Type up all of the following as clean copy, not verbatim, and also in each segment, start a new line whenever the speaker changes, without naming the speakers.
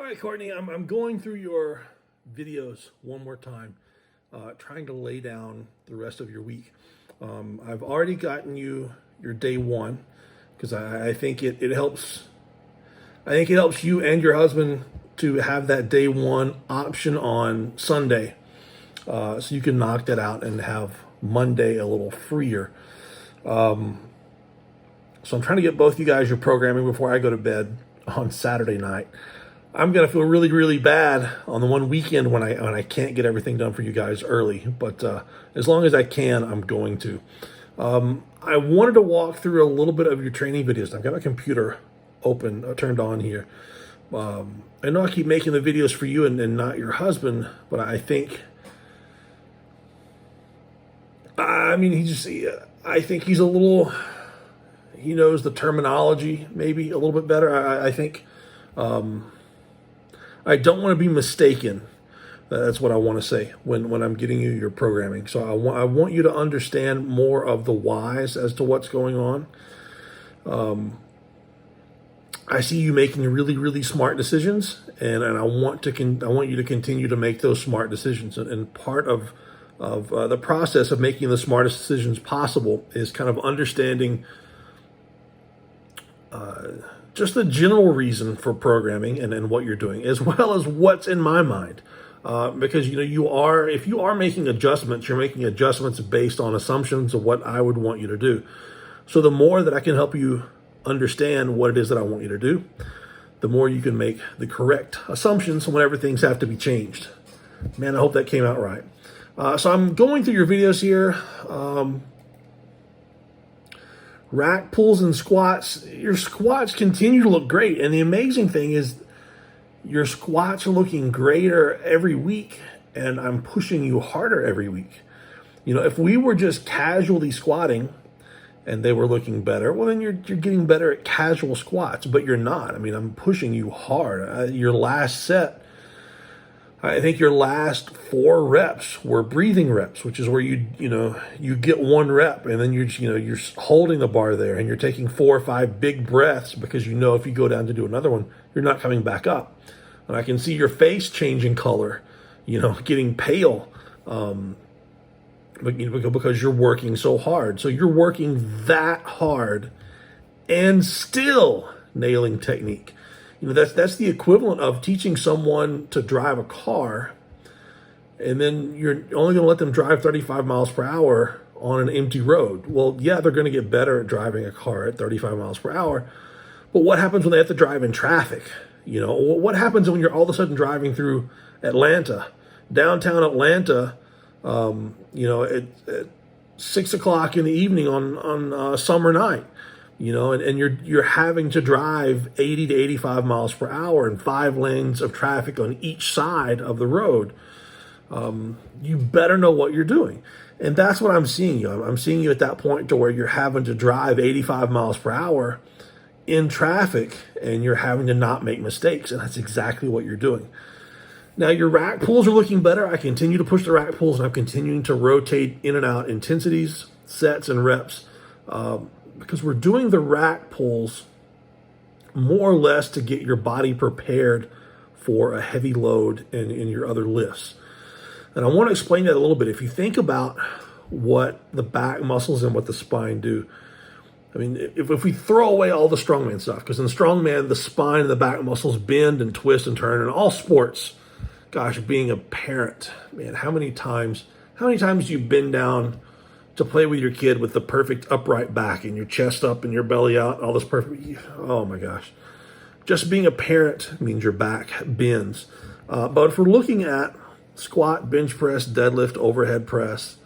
All right, Courtney, I'm going through your videos one more time, trying to lay down the rest of your week. I've already gotten you your day one because I think it helps. I think it helps you and your husband to have that day one option on Sunday, so you can knock that out and have Monday a little freer. So I'm trying to get both you guys your programming before I go to bed on Saturday night. I'm gonna feel really, really bad on the one weekend when I can't get everything done for you guys early. But as long as I can, I'm going to. I wanted to walk through a little bit of your training videos. I've got my computer open, turned on here. I know I keep making the videos for you and not your husband, but I think, I mean, I think he's a little, he knows the terminology maybe a little bit better. I think. I don't want to be mistaken. That's what I want to say when I'm getting you your programming. So I want you to understand more of the whys as to what's going on. I see you making really, really smart decisions, and I want you to continue to make those smart decisions. And part of the process of making the smartest decisions possible is kind of understanding just the general reason for programming and what you're doing, as well as what's in my mind. Because if you are making adjustments, you're making adjustments based on assumptions of what I would want you to do. So the more that I can help you understand what it is that I want you to do, the more you can make the correct assumptions whenever things have to be changed. Man, I hope that came out right. So I'm going through your videos here. Rack pulls and squats. Your squats continue to look great. And the amazing thing is your squats are looking greater every week, and I'm pushing you harder every week. If we were just casually squatting and they were looking better, well, then you're getting better at casual squats, but you're not. I mean, I'm pushing you hard. Your last set, I think your last 4 reps were breathing reps, which is where you get 1 rep and then you're holding the bar there and you're taking 4 or 5 big breaths because if you go down to do another one, you're not coming back up. And I can see your face changing color, getting pale, because you're working so hard. So you're working that hard and still nailing technique. That's the equivalent of teaching someone to drive a car, and then you're only going to let them drive 35 miles per hour on an empty road. Well, yeah, they're going to get better at driving a car at 35 miles per hour, but what happens when they have to drive in traffic? What happens when you're all of a sudden driving through Atlanta, downtown Atlanta, at 6 o'clock in the evening on a summer night? And you're having to drive 80 to 85 miles per hour in 5 lanes of traffic on each side of the road. You better know what you're doing. And that's what I'm seeing you. I'm seeing you at that point to where you're having to drive 85 miles per hour in traffic and you're having to not make mistakes. And that's exactly what you're doing. Now, your rack pulls are looking better. I continue to push the rack pulls, and I'm continuing to rotate in and out intensities, sets, and reps. Because we're doing the rack pulls more or less to get your body prepared for a heavy load in your other lifts. And I want to explain that a little bit. If you think about what the back muscles and what the spine do, I mean, if we throw away all the strongman stuff, because in strongman, the spine and the back muscles bend and twist and turn in all sports. Gosh, being a parent, man, how many times do you bend down to play with your kid with the perfect upright back and your chest up and your belly out, all this perfect, oh my gosh. Just being a parent means your back bends. But if we're looking at squat, bench press, deadlift, overhead press,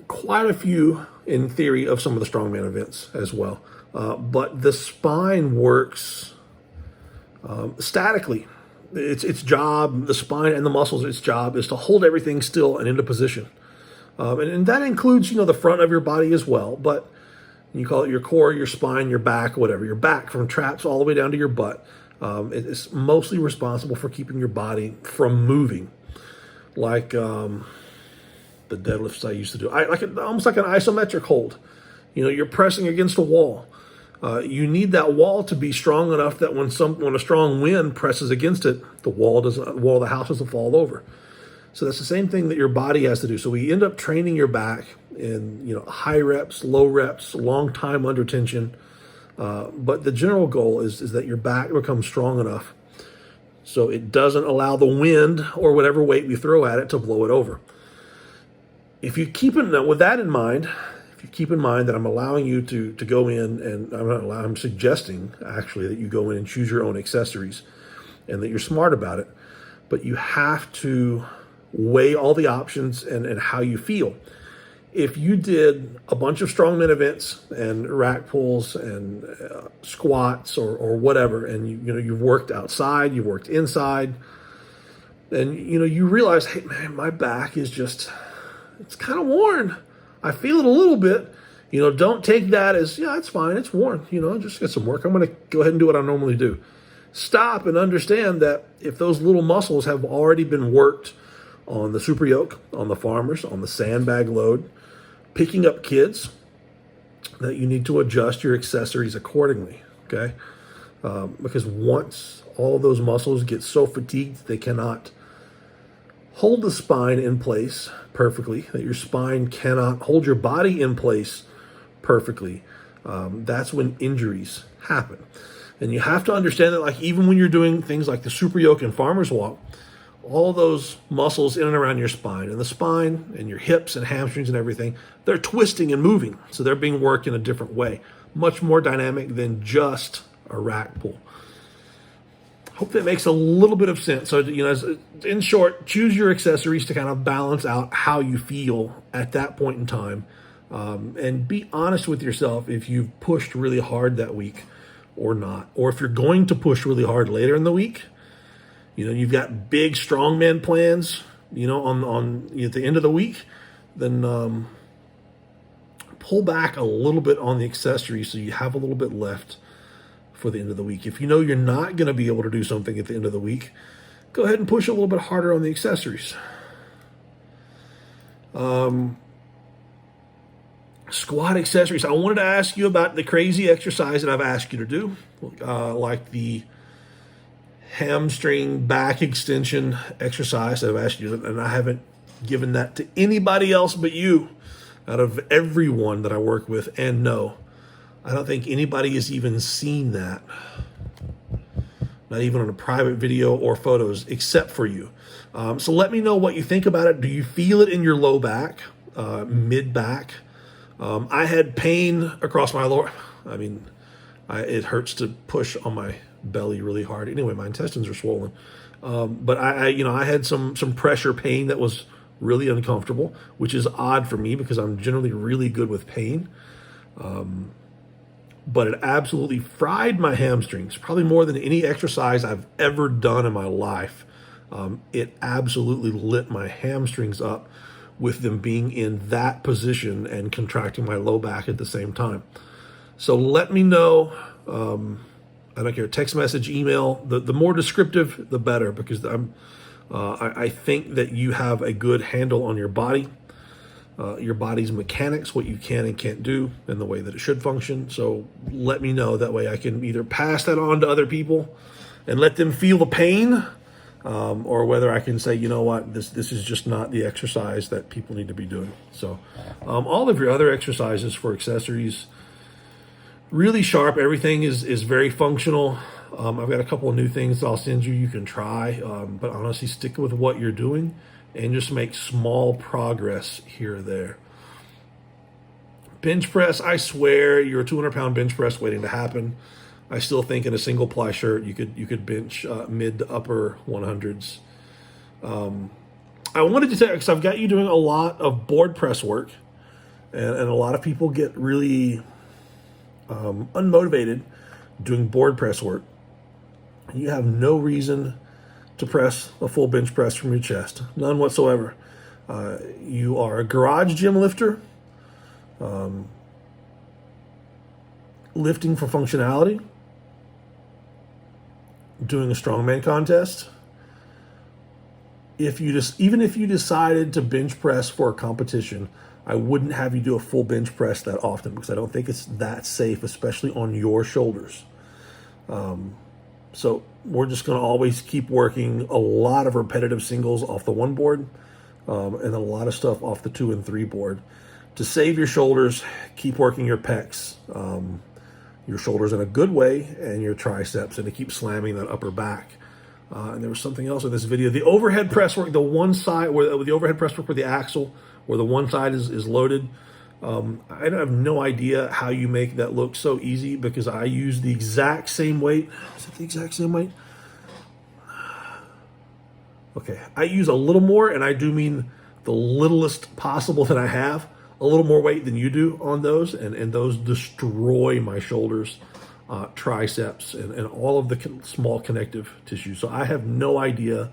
quite a few in theory of some of the strongman events as well. But the spine works statically. Its job, the spine and the muscles, its job is to hold everything still and into position. And that includes, the front of your body as well. But you call it your core, your spine, your back, whatever. Your back from traps all the way down to your butt. It's mostly responsible for keeping your body from moving. Like the deadlifts I used to do. Almost like an isometric hold. You're pressing against a wall. You need that wall to be strong enough that when a strong wind presses against it, the wall of the house doesn't fall over. So that's the same thing that your body has to do. So we end up training your back in high reps, low reps, long time under tension. But the general goal is that your back becomes strong enough so it doesn't allow the wind or whatever weight we throw at it to blow it over. If you keep it with that in mind, if you keep in mind that I'm allowing you to go in, and I'm suggesting actually that you go in and choose your own accessories and that you're smart about it, but you have to weigh all the options and how you feel. If you did a bunch of strongman events and rack pulls and squats or whatever, and you've worked outside, you've worked inside, and you realize, hey man, my back is it's kind of worn. I feel it a little bit. Don't take that as, yeah, it's fine, it's worn. Just get some work. I'm going to go ahead and do what I normally do. Stop and understand that if those little muscles have already been worked on the super yoke, on the farmers, on the sandbag load, picking up kids, that you need to adjust your accessories accordingly, okay? Because once all of those muscles get so fatigued they cannot hold the spine in place perfectly, that your spine cannot hold your body in place perfectly, that's when injuries happen. And you have to understand that, like, even when you're doing things like the super yoke and farmer's walk, all those muscles in and around your spine and your hips and hamstrings and everything, they're twisting and moving. So they're being worked in a different way, much more dynamic than just a rack pull. Hope that makes a little bit of sense. So, in short, choose your accessories to kind of balance out how you feel at that point in time. And be honest with yourself if you've pushed really hard that week or not. Or if you're going to push really hard later in the week, you've got big strongman plans, on at the end of the week, then pull back a little bit on the accessories so you have a little bit left for the end of the week. If you're not going to be able to do something at the end of the week, go ahead and push a little bit harder on the accessories. Squat accessories. I wanted to ask you about the crazy exercise that I've asked you to do, like the hamstring back extension exercise I've asked you, and I haven't given that to anybody else but you out of everyone that I work with. And no, I don't think anybody has even seen that, not even on a private video or photos, except for you. So let me know what you think about it. Do you feel it in your low back, mid back? I had pain across my lower, it hurts to push on my belly really hard. Anyway, my intestines are swollen. But I had some pressure pain that was really uncomfortable, which is odd for me because I'm generally really good with pain. But it absolutely fried my hamstrings, probably more than any exercise I've ever done in my life. It absolutely lit my hamstrings up with them being in that position and contracting my low back at the same time. So let me know. I don't care, text message, email. The more descriptive, the better, because I think that you have a good handle on your body, your body's mechanics, what you can and can't do, and the way that it should function. So let me know. That way I can either pass that on to other people and let them feel the pain, or whether I can say, this is just not the exercise that people need to be doing. So all of your other exercises for accessories, really sharp. Everything is very functional. I've got a couple of new things I'll send you. You can try, but honestly, stick with what you're doing and just make small progress here or there. Bench press, I swear, your 200-pound bench press waiting to happen. I still think in a single ply shirt you could bench mid to upper 100s. I wanted to tell you, because I've got you doing a lot of board press work, and a lot of people get really unmotivated doing board press work. You have no reason to press a full bench press from your chest, none whatsoever. You are a garage gym lifter, lifting for functionality, doing a strongman contest. Even if you decided to bench press for a competition, I wouldn't have you do a full bench press that often because I don't think it's that safe, especially on your shoulders. So we're just going to always keep working a lot of repetitive singles off the 1 board, and a lot of stuff off the 2 and 3 board. To save your shoulders, keep working your pecs, your shoulders in a good way, and your triceps, and to keep slamming that upper back. And there was something else in this video. The overhead press work, the one side where the overhead press work with the axle, where the one side is loaded. I have no idea how you make that look so easy because I use the exact same weight. Is it the exact same weight? Okay, I use a little more, and I do mean the littlest possible that I have. A little more weight than you do on those, and those destroy my shoulders, triceps, and all of the small connective tissue. So I have no idea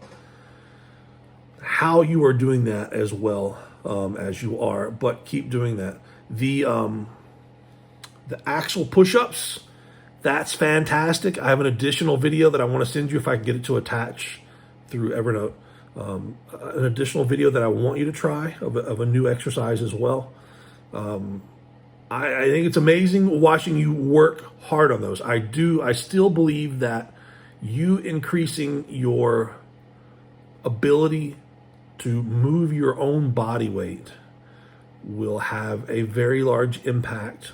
how you are doing that as well as you are, but keep doing that. The axle push-ups, that's fantastic. I have an additional video that I want to send you if I can get it to attach through Evernote. An additional video that I want you to try of a new exercise as well. I think it's amazing watching you work hard on those. I still believe that you increasing your ability to move your own body weight will have a very large impact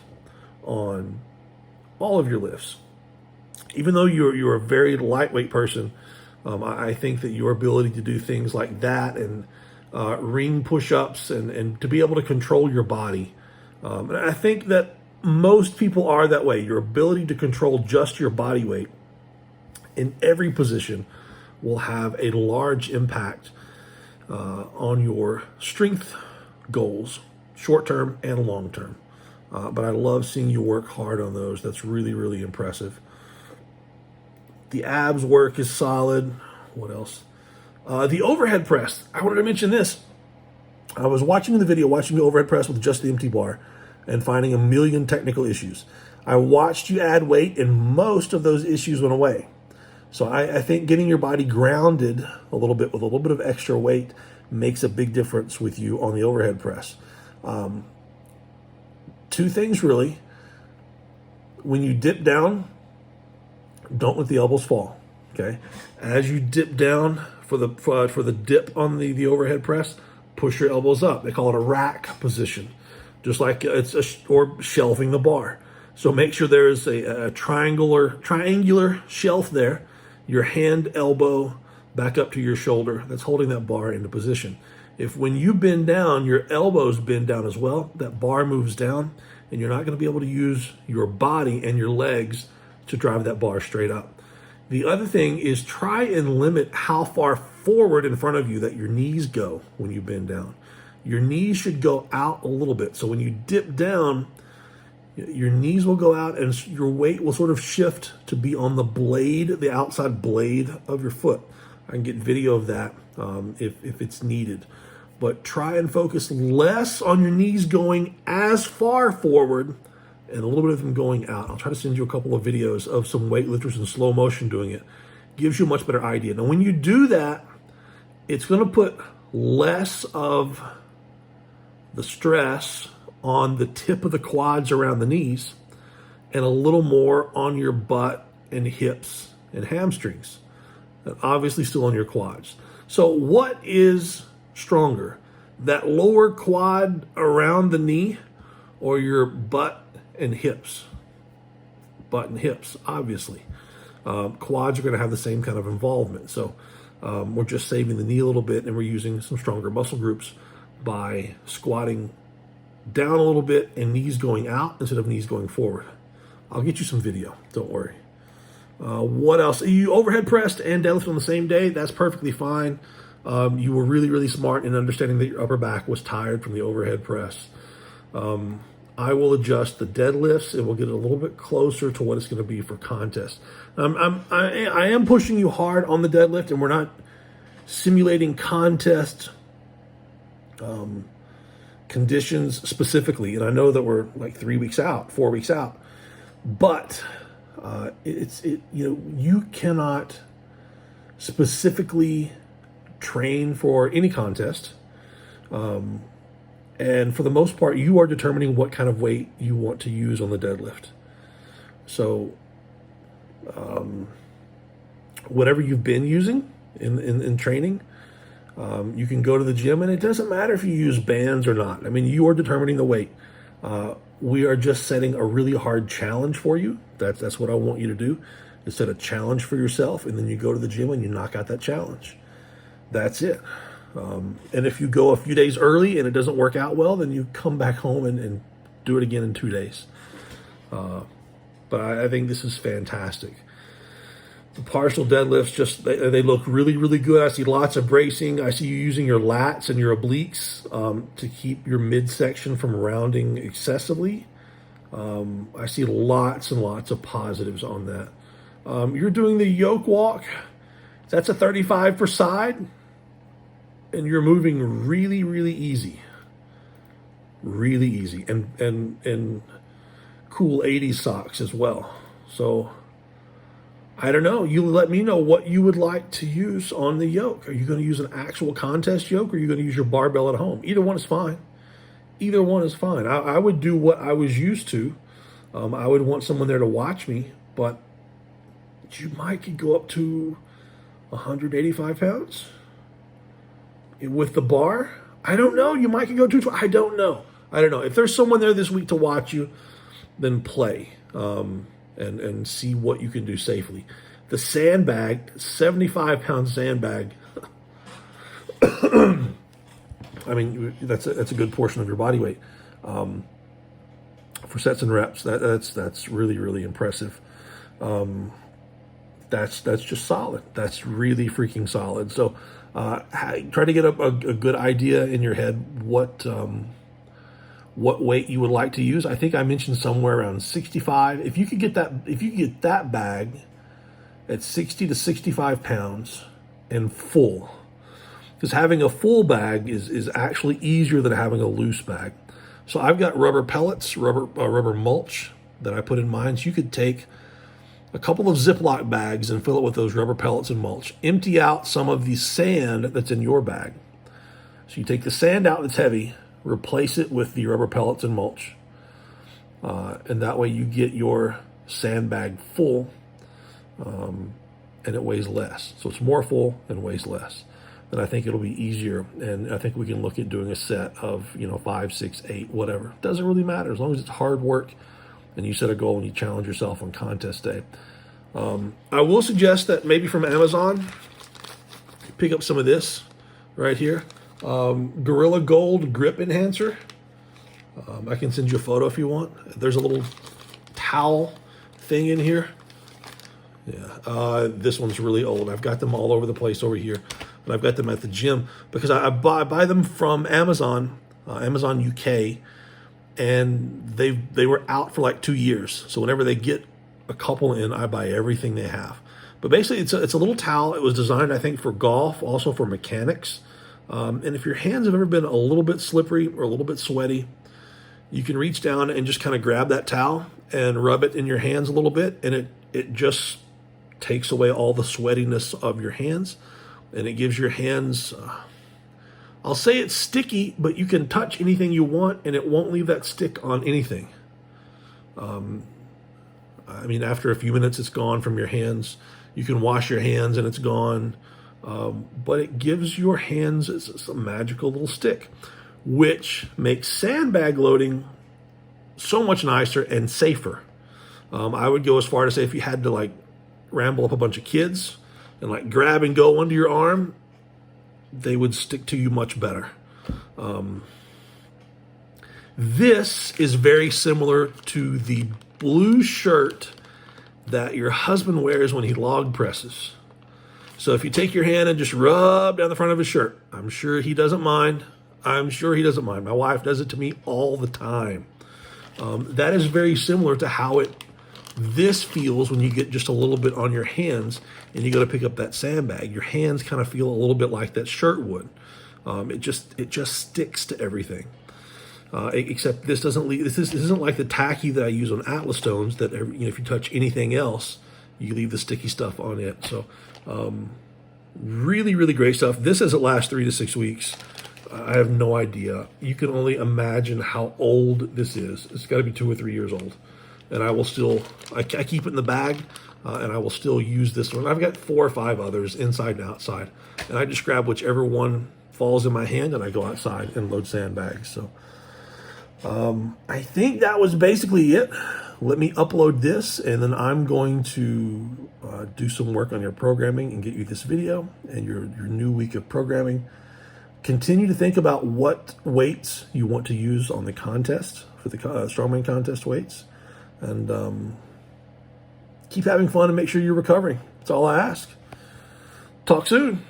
on all of your lifts. Even though you're a very lightweight person, I think that your ability to do things like that and ring push-ups and to be able to control your body. And I think that most people are that way. Your ability to control just your body weight in every position will have a large impact on your strength goals, short-term and long-term. But I love seeing you work hard on those. That's really, really impressive. The abs work is solid. What else? The overhead press. I wanted to mention this. I was watching the overhead press with just the empty bar and finding a million technical issues. I watched you add weight and most of those issues went away. So I think getting your body grounded a little bit with a little bit of extra weight makes a big difference with you on the overhead press. Two things really. When you dip down, don't let the elbows fall. Okay, as you dip down for the dip on the overhead press, push your elbows up. They call it a rack position, just like or shelving the bar. So make sure there is a triangular shelf there. Your hand, elbow, back up to your shoulder. That's holding that bar into position. If when you bend down, your elbows bend down as well, that bar moves down, and you're not going to be able to use your body and your legs to drive that bar straight up. The other thing is try and limit how far forward in front of you that your knees go when you bend down. Your knees should go out a little bit. So when you dip down, your knees will go out and your weight will sort of shift to be on the blade, the outside blade of your foot. I can get video of that if it's needed. But try and focus less on your knees going as far forward and a little bit of them going out. I'll try to send you a couple of videos of some weightlifters in slow motion doing it. Gives you a much better idea. Now, when you do that, it's going to put less of the stress on the tip of the quads around the knees and a little more on your butt and hips and hamstrings, and obviously still on your quads. So what is stronger, that lower quad around the knee or your butt and hips? Butt and hips, obviously. Quads are going to have the same kind of involvement. So we're just saving the knee a little bit, and we're using some stronger muscle groups by squatting down a little bit and knees going out instead of knees going forward. I'll get you some video, don't worry. What else? You overhead pressed and deadlift on the same day. That's perfectly fine. You were really, really smart in understanding that your upper back was tired from the overhead press. I will adjust the deadlifts and we'll get it a little bit closer to what it's going to be for contest. I am pushing you hard on the deadlift, and we're not simulating contest conditions specifically. And I know that we're like 3 weeks out, 4 weeks out, but you cannot specifically train for any contest And for the most part, you are determining what kind of weight you want to use on the deadlift. So whatever you've been using in training, you can go to the gym, and it doesn't matter if you use bands or not. I mean, you are determining the weight. We are just setting a really hard challenge for you. That's what I want you to do, is set a challenge for yourself, and then you go to the gym and you knock out that challenge. That's it. And if you go a few days early and it doesn't work out well, then you come back home and do it again in 2 days. But I think this is fantastic. The partial deadlifts, just they look really, really good. I see lots of bracing. I see you using your lats and your obliques to keep your midsection from rounding excessively. I see lots and lots of positives on that. You're doing the yoke walk. That's a 35 per side. And you're moving really, really easy. Really easy. And cool 80s socks as well. So I don't know. You let me know what you would like to use on the yoke. Are you going to use an actual contest yoke, or are you going to use your barbell at home? Either one is fine. Either one is fine. I would do what I was used to. I would want someone there to watch me, but you might could go up to 185 pounds with the bar. I don't know. You might could go to, I don't know. If there's someone there this week to watch you, then play. And see what you can do safely. The sandbag, 75-pound sandbag. I mean, that's a good portion of your body weight. For sets and reps, that's really, really impressive. That's just solid. That's really freaking solid. So try to get a good idea in your head what weight you would like to use. I think I mentioned somewhere around 65. If you could get that bag at 60 to 65 pounds and full, because having a full bag is actually easier than having a loose bag. So I've got rubber pellets, rubber mulch that I put in mine. So you could take a couple of Ziploc bags and fill it with those rubber pellets and mulch. Empty out some of the sand that's in your bag. So you take the sand out that's heavy, replace it with the rubber pellets and mulch. And that way you get your sandbag full and it weighs less. So it's more full and weighs less. Then I think it'll be easier. And I think we can look at doing a set of, 5, 6, 8, whatever. Doesn't really matter as long as it's hard work and you set a goal and you challenge yourself on contest day. I will suggest that maybe from Amazon, pick up some of this right here. Gorilla Gold Grip Enhancer. I can send you a photo if you want. There's a little towel thing in here. Yeah, this one's really old. I've got them all over the place over here, but I've got them at the gym because I buy them from Amazon, Amazon UK, and they were out for like 2 years. So whenever they get a couple in, I buy everything they have. But basically, it's a little towel. It was designed, I think, for golf, also for mechanics. And if your hands have ever been a little bit slippery or a little bit sweaty, you can reach down and just kind of grab that towel and rub it in your hands a little bit, and it just takes away all the sweatiness of your hands, and it gives your hands, I'll say it's sticky, but you can touch anything you want, and it won't leave that stick on anything. I mean, after a few minutes, it's gone from your hands. You can wash your hands, and it's gone. But it gives your hands a magical little stick, which makes sandbag loading so much nicer and safer. I would go as far to say if you had to ramble up a bunch of kids and grab and go under your arm, they would stick to you much better. This is very similar to the blue shirt that your husband wears when he log presses. So if you take your hand and just rub down the front of his shirt, I'm sure he doesn't mind. My wife does it to me all the time. That is very similar to how this feels when you get just a little bit on your hands and you go to pick up that sandbag. Your hands kind of feel a little bit like that shirt would. It just sticks to everything. Except this doesn't leave. This isn't like the tacky that I use on Atlas stones. That if you touch anything else, you leave the sticky stuff on it. So really, really great stuff. This says it lasts 3 to 6 weeks. I have no idea. You can only imagine how old this is. It's got to be 2 or 3 years old. And I will still, I keep it in the bag, and I will still use this one. I've got 4 or 5 others inside and outside. And I just grab whichever one falls in my hand and I go outside and load sandbags. So I think that was basically it. Let me upload this, and then I'm going to do some work on your programming and get you this video and your new week of programming. Continue to think about what weights you want to use on the contest, for the strongman contest weights, and keep having fun and make sure you're recovering. That's all I ask. Talk soon.